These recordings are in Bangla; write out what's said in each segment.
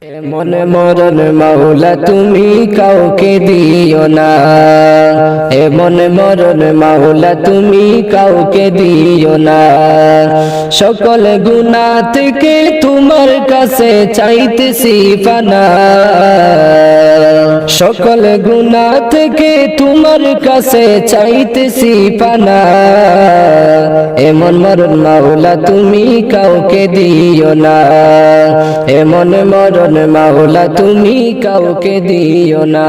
এমন মরণ মাওলা তুমি কাউকে দিও না, এমন মরণ মাওলা তুমি কাউকে দিও না। সকল গুনাহ থেকে তোমার কাছে চাইতেছি পানা, সকল গুনাহ থেকে তোমার কাছে চাইতেছি পানা। এমন মরণ মাওলা তুমি কাউকে দিও না, এমন মরণ মাওলা তুমি কাউকে দিও না,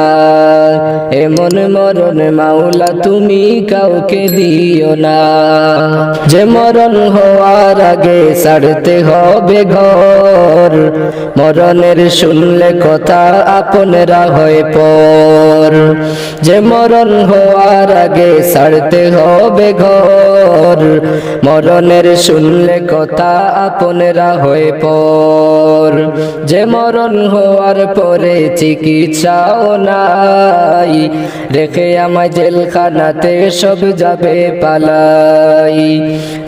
এমন মরণ মাওলা তুমি কাউকে দিও না। যে মরণ হওয়ার আগে ছাড়তে হবে ঘর, মরণের শুনলে কথা আপনরা হয় পর। যে মরণ হওয়ার আগে ছাড়তে হবে ঘর, মরণের শুনলে কথা আপনরা হয় পর। যে মরণ হওয়ার পরে চিকিৎসাও নাই, রেখে আমায় জেলখানাতে সব যাবে পালাই,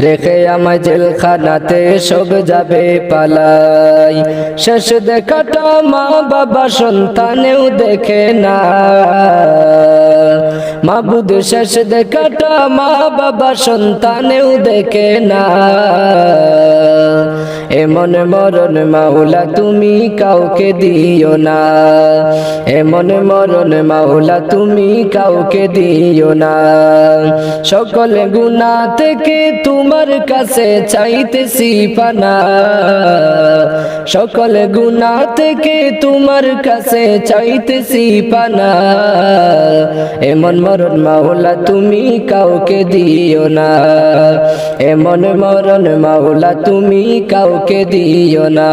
রেখে আমায় জেলখানাতে সব যাবে পালাই। শেষ দেখাটা মা বাবা সন্তানেও দেখে না, মাবুদ শেষ দেখাটা মা বাবা সন্তানেও দেখে না। এমন মরণ মাওলা তুমি কাউকে দিও না, এমন মরণ মাওলা তুমি কাউকে দিও না। সকল গুনাহ থেকে তোমার কাছে চাইতেছি পানা, সকল গুনাহ থেকে তোমার কাছে চাইতেছি পানা। এমন মরণ মাওলা তুমি কাউকে দিও না, এমন মরণ মাওলা তুমি কাউকে দিও না।